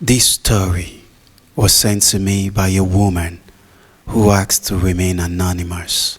This story was sent to me by a woman who asked to remain anonymous.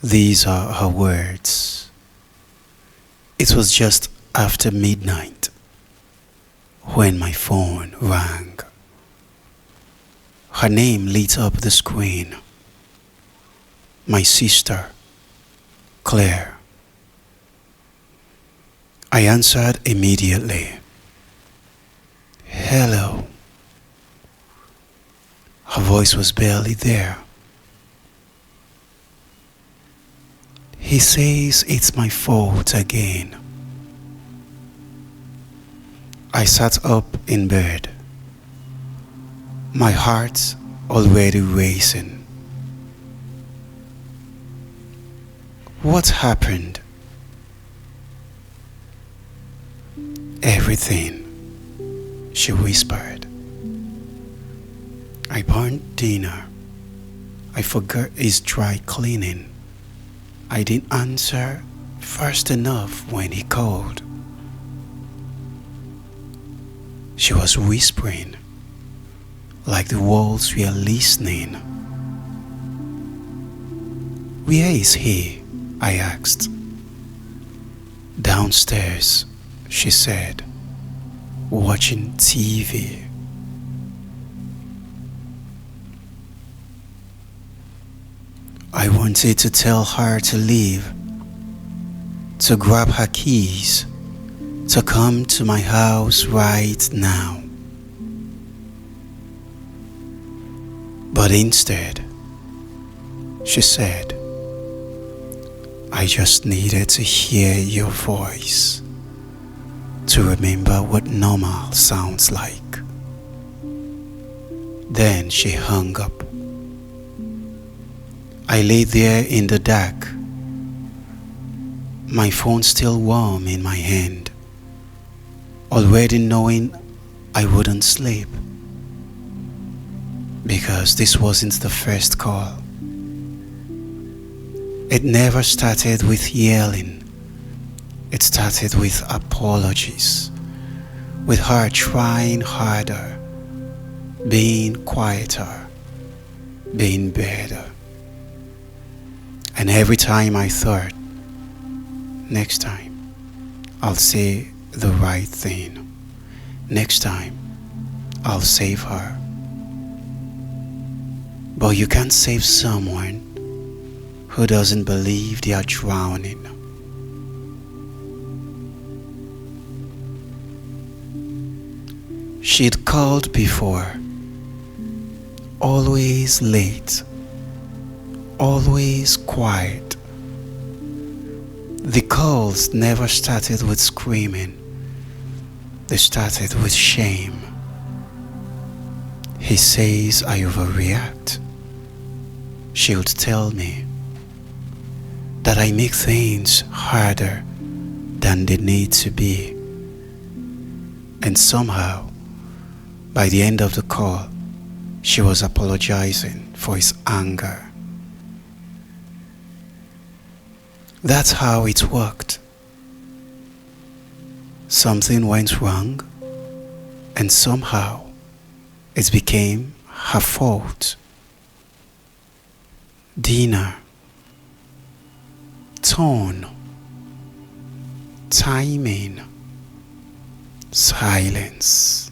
These are her words. It was just after midnight when my phone rang. Her name lit up the screen. My sister, Claire. I answered immediately. Hello. Her voice was barely there. He says it's my fault again. I sat up in bed, my heart already racing. What happened? Everything, she whispered. I burned dinner. I forgot his dry cleaning. I didn't answer fast enough when he called. She was whispering, like the walls were listening. Where is he? I asked. Downstairs, she said, watching TV. I wanted to tell her to leave, to grab her keys, to come to my house right now. But instead, she said, I just needed to hear your voice, to remember what normal sounds like. Then she hung up. I lay there in the dark, my phone still warm in my hand, already knowing I wouldn't sleep, because this wasn't the first call. It never started with yelling. It started with apologies, with her trying harder, being quieter, being better. And every time I thought, next time I'll say the right thing. Next time I'll save her. But you can't save someone who doesn't believe they are drowning. She'd called before, always late, always quiet. The calls never started with screaming. They started with shame. He says I overreact. She would tell me that I make things harder than they need to be. And somehow, by the end of the call, she was apologizing for his anger. That's how it worked. Something went wrong, and somehow it became her fault. Dinner, tone, timing, silence.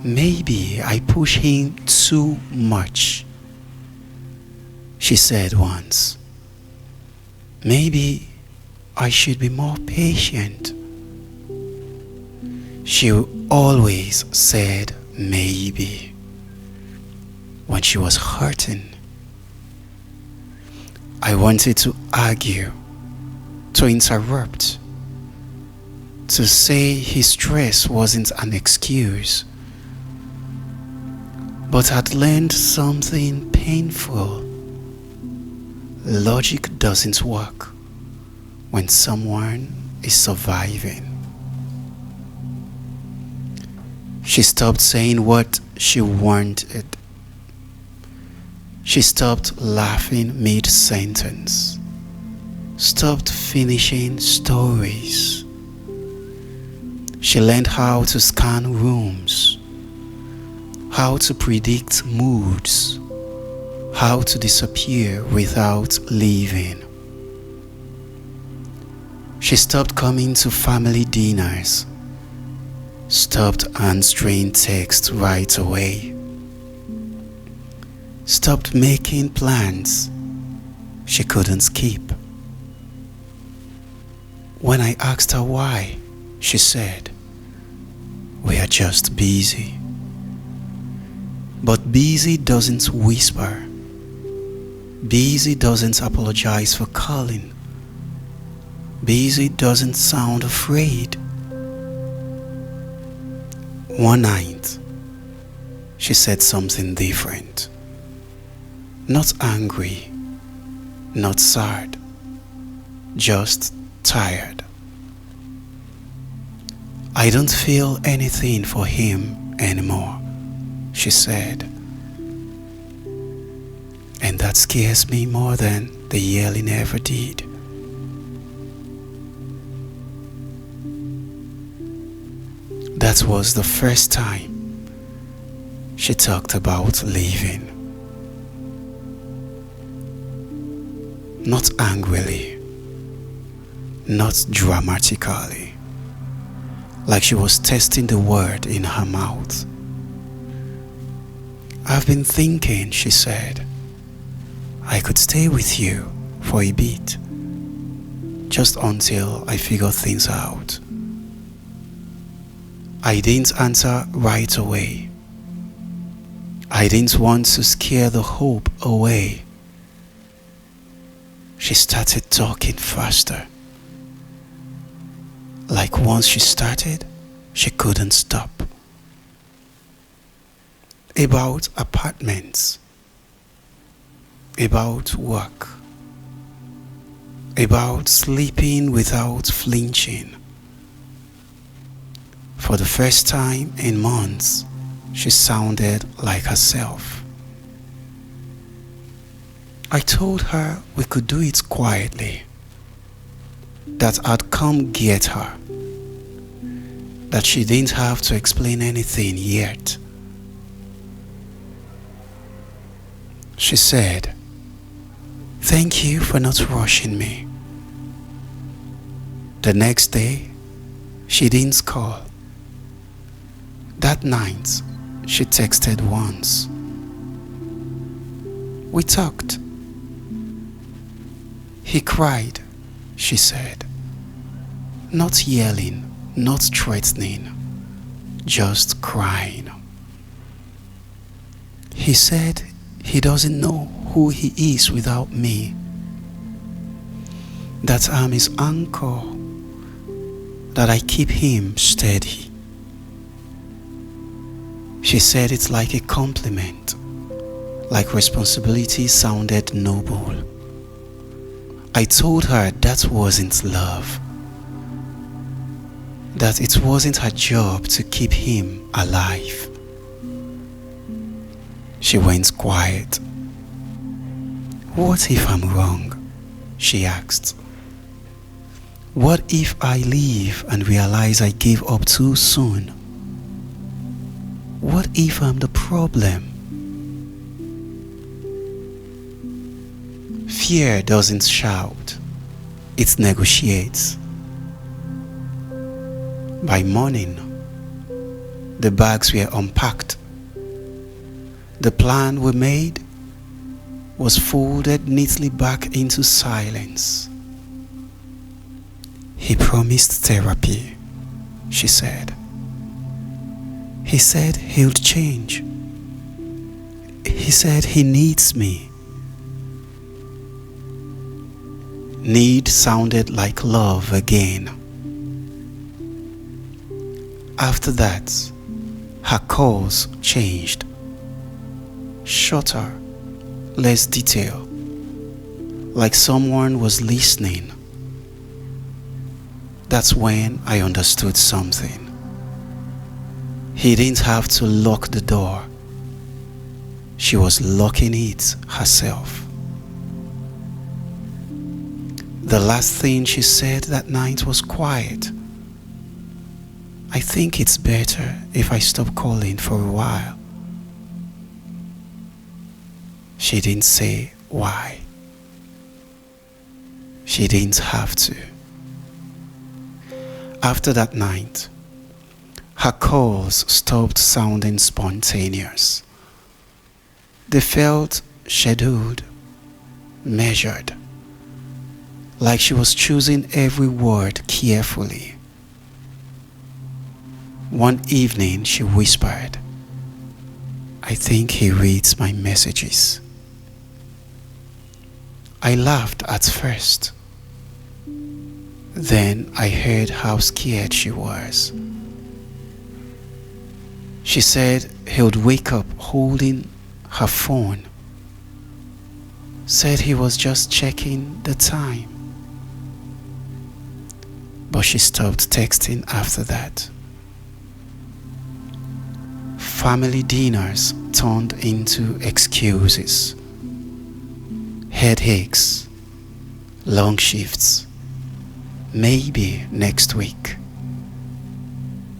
Maybe I push him too much, she said once. Maybe I should be more patient. She always said maybe when she was hurting. I wanted to argue, to interrupt, to say his stress wasn't an excuse, but I'd learned something painful. Logic doesn't work when someone is surviving. She stopped saying what she wanted. She stopped laughing mid-sentence, stopped finishing stories. She learned how to scan rooms, how to predict moods, how to disappear without leaving. She stopped coming to family dinners, stopped answering texts right away, stopped making plans she couldn't keep. When I asked her why, she said, "We are just busy." But busy doesn't whisper. Busy doesn't apologize for calling. Busy doesn't sound afraid. One night, she said something different. Not angry, not sad, just tired. "I don't feel anything for him anymore," she said. "And that scares me more than the yelling ever did." That was the first time she talked about leaving. Not angrily, not dramatically, like she was testing the word in her mouth. "I've been thinking," she said, "I could stay with you for a bit, just until I figure things out." I didn't answer right away. I didn't want to scare the hope away. She started talking faster. Like once she started, she couldn't stop. About apartments, about work, about sleeping without flinching. For the first time in months, she sounded like herself. I told her we could do it quietly, that I'd come get her, that she didn't have to explain anything yet. She said, "Thank you for not rushing me." The next day, she didn't call. That night, she texted once. We talked. "He cried," she said. Not yelling, not threatening, just crying. He said he doesn't know who he is without me, that I'm his anchor, that I keep him steady. She said it's like a compliment, like responsibility sounded noble. I told her that wasn't love, that it wasn't her job to keep him alive. She went quiet. "What if I'm wrong?" she asked. "What if I leave and realize I gave up too soon? What if I'm the problem?" Fear doesn't shout, it negotiates. By morning, the bags were unpacked. The plan we made was folded neatly back into silence. "He promised therapy," she said. "He said he'll change. He said he needs me." Need sounded like love again. After that, her calls changed. Shorter, less detail, like someone was listening. That's when I understood something. He didn't have to lock the door. She was locking it herself. The last thing she said that night was quiet. I think it's better if I stop calling for a while. She didn't say why. She didn't have to. After that night, her calls stopped sounding spontaneous. They felt scheduled, measured, like she was choosing every word carefully. One evening she whispered, "I think he reads my messages." I laughed at first. Then I heard how scared she was. She said he would wake up holding her phone. Said he was just checking the time. But she stopped texting after that. Family dinners turned into excuses. Headaches, long shifts. Maybe next week.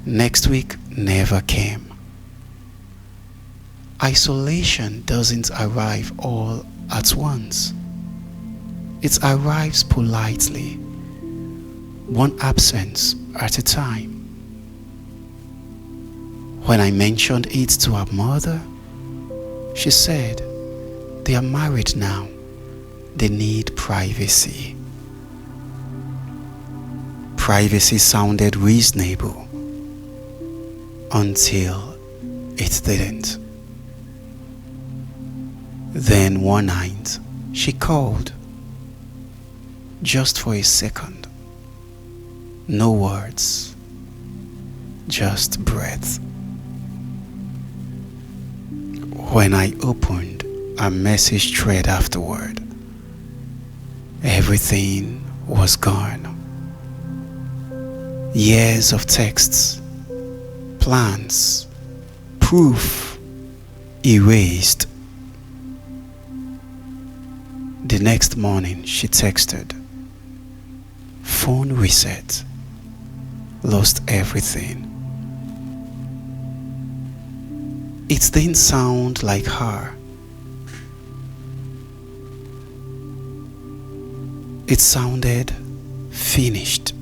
Next week never came. Isolation doesn't arrive all at once. It arrives politely, one absence at a time. When I mentioned it to her mother, she said, "They are married now. They need privacy." Privacy sounded reasonable until it didn't. Then one night, she called, just for a second. No words, just breath. When I opened a message thread afterward, everything was gone. Years of texts, plans, proof erased. The next morning she texted, "Phone reset, lost everything." It didn't sound like her. It sounded finished.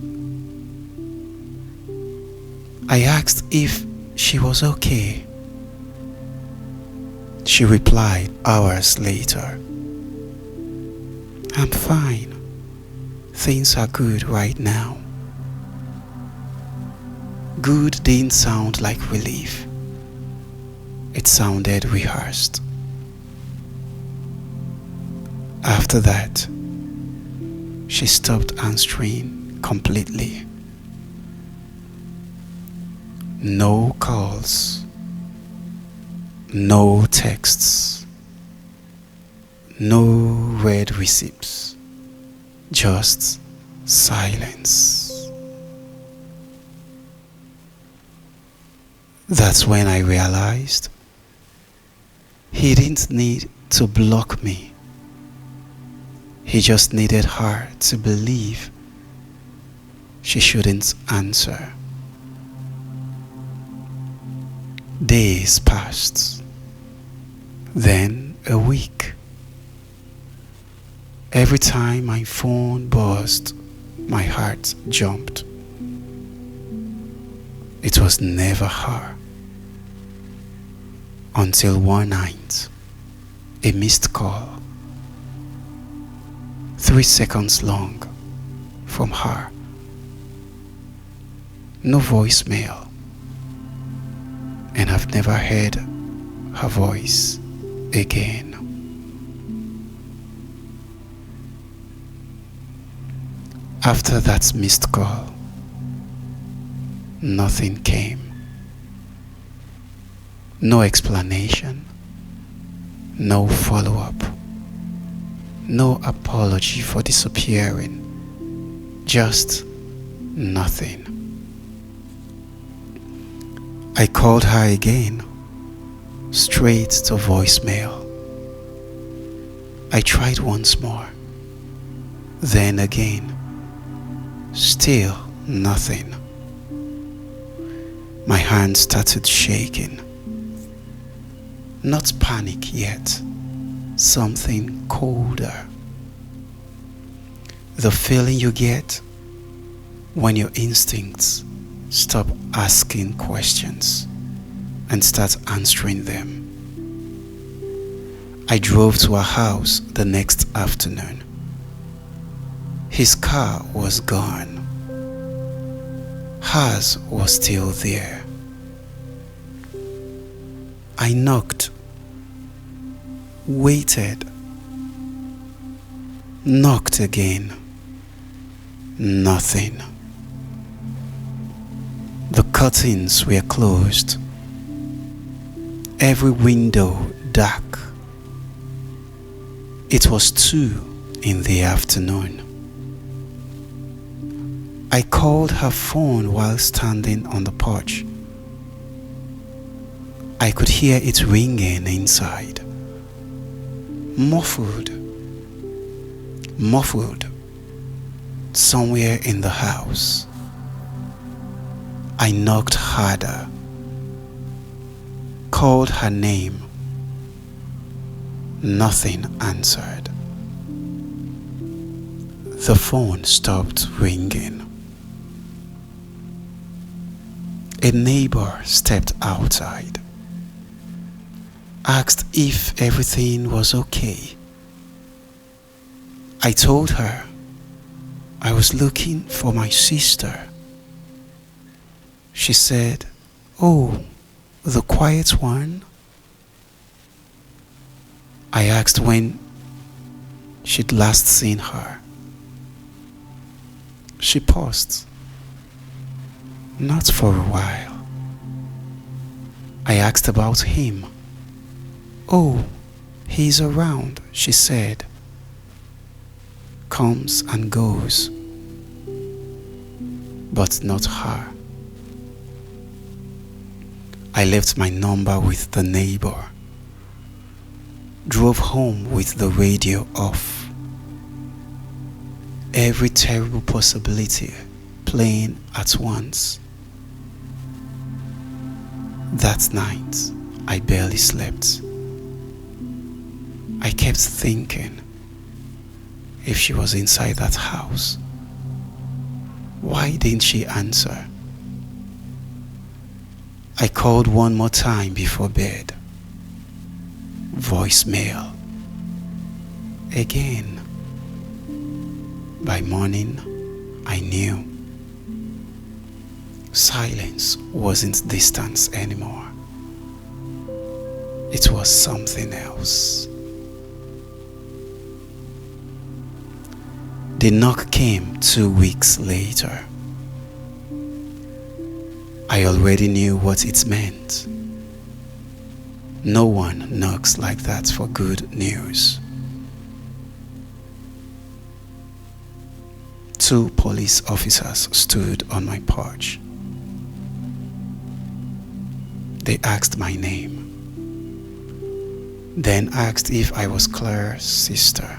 I asked if she was okay. She replied hours later, "I'm fine. Things are good right now." Good didn't sound like relief. It sounded rehearsed. After that, she stopped answering completely. No calls, no texts, no read receipts, just silence. That's when I realized he didn't need to block me. He just needed her to believe she shouldn't answer. Days passed, then a week. Every time my phone buzzed, my heart jumped. It was never her. Until one night, a missed call, 3 seconds long, from her. No voicemail, and I've never heard her voice again. After that missed call, nothing came. No explanation, no follow-up, no apology for disappearing, just nothing. I called her again, straight to voicemail. I tried once more, then again, still nothing. My hand started shaking. Not panic yet, something colder. The feeling you get when your instincts stop asking questions and start answering them. I drove to our house the next afternoon. His car was gone. Hers was still there. I knocked, waited, knocked again. Nothing. The curtains were closed. Every window dark. It was 2 in the afternoon. I called her phone while standing on the porch. I could hear it ringing inside. Muffled. Somewhere in the house. I knocked harder. Called her name. Nothing answered. The phone stopped ringing. A neighbor stepped outside, asked if everything was okay. I told her I was looking for my sister. She said, "Oh, the quiet one?" I asked when she'd last seen her. She paused. Not for a while. I asked about him. "Oh, he's around," she said. Comes and goes, but not her. I left my number with the neighbor. Drove home with the radio off. Every terrible possibility playing at once. That night, I barely slept. I kept thinking, if she was inside that house, why didn't she answer? I called one more time before bed. Voicemail. Again. By morning, I knew. Silence wasn't distance anymore. It was something else. The knock came 2 weeks later. I already knew what it meant. No one knocks like that for good news. 2 police officers stood on my porch. They asked my name, then asked if I was Claire's sister.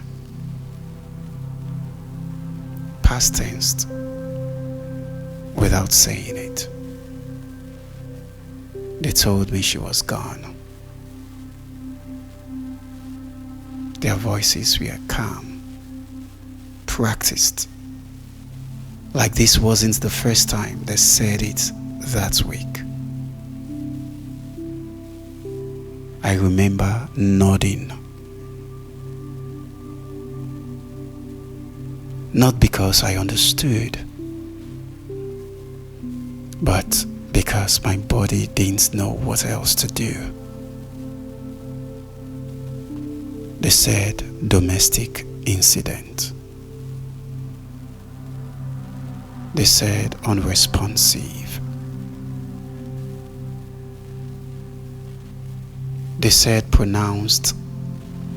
Past tense, without saying it. They told me she was gone. Their voices were calm, practiced, like this wasn't the first time they said it that week. I remember nodding. Not because I understood, but because my body didn't know what else to do. They said domestic incident. They said unresponsive. They said pronounced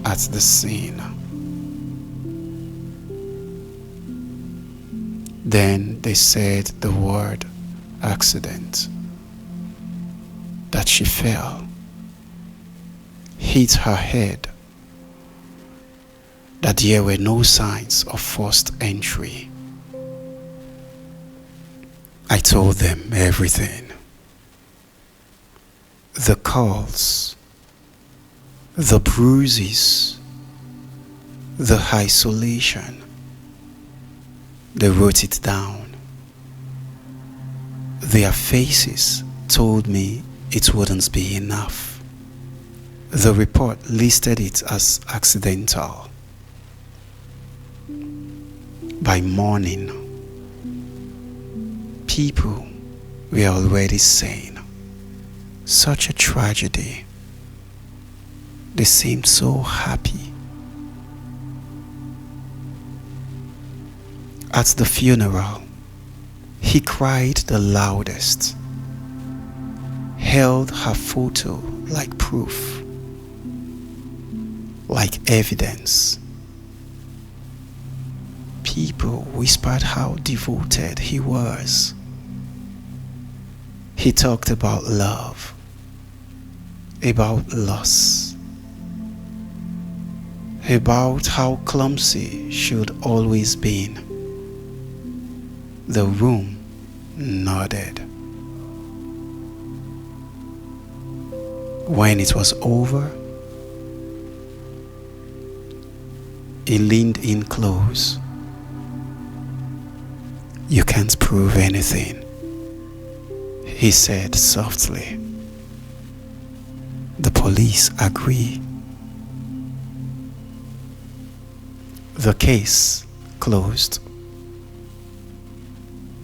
at the scene. Then they said the word accident. That she fell, hit her head. That there were no signs of forced entry. I told them everything. The calls, the bruises, the isolation. They wrote it down. Their faces told me it wouldn't be enough. The report listed it as accidental. By morning, people were already saying, such a tragedy. They seemed so happy. At the funeral, he cried the loudest, held her photo like proof, like evidence. People whispered how devoted he was. He talked about love, about loss, about how clumsy she'd always been. The room nodded. When it was over, he leaned in close. "You can't prove anything," he said softly. "The police agree." The case closed.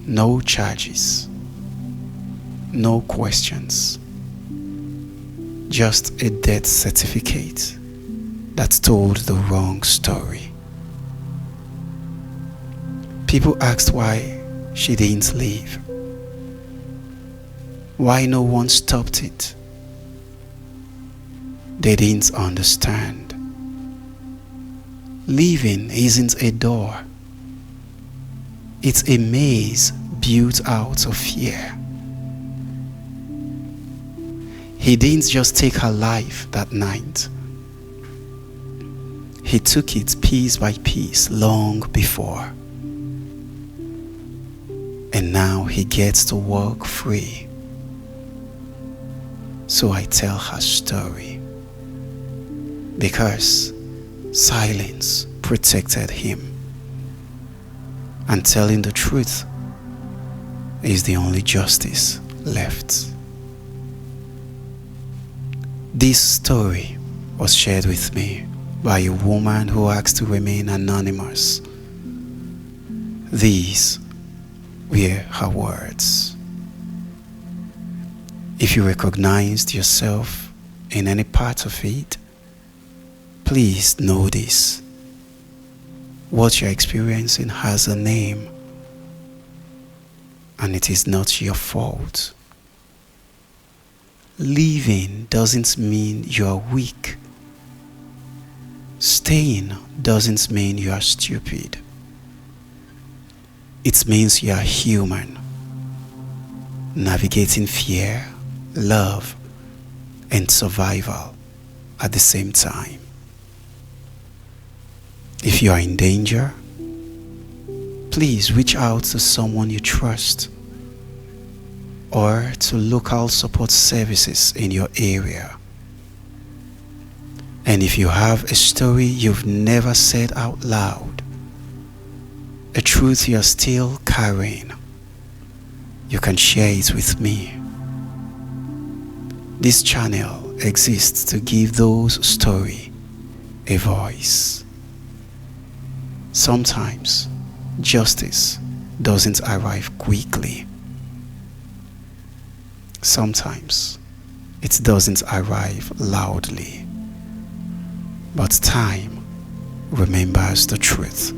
No charges, no questions, just a death certificate that told the wrong story. People asked why she didn't leave, why no one stopped it. They didn't understand. Leaving isn't a door. It's a maze built out of fear. He didn't just take her life that night. He took it piece by piece long before. And now he gets to walk free. So I tell her story. Because silence protected him. And telling the truth is the only justice left. This story was shared with me by a woman who asked to remain anonymous. These were her words. If you recognized yourself in any part of it, please know this. What you're experiencing has a name, and it is not your fault. Leaving doesn't mean you are weak. Staying doesn't mean you are stupid. It means you are human, navigating fear, love, and survival at the same time. If you are in danger, please reach out to someone you trust or to local support services in your area. And if you have a story you've never said out loud, a truth you're still carrying, you can share it with me. This channel exists to give those stories a voice. Sometimes justice doesn't arrive quickly. Sometimes it doesn't arrive loudly. But time remembers the truth.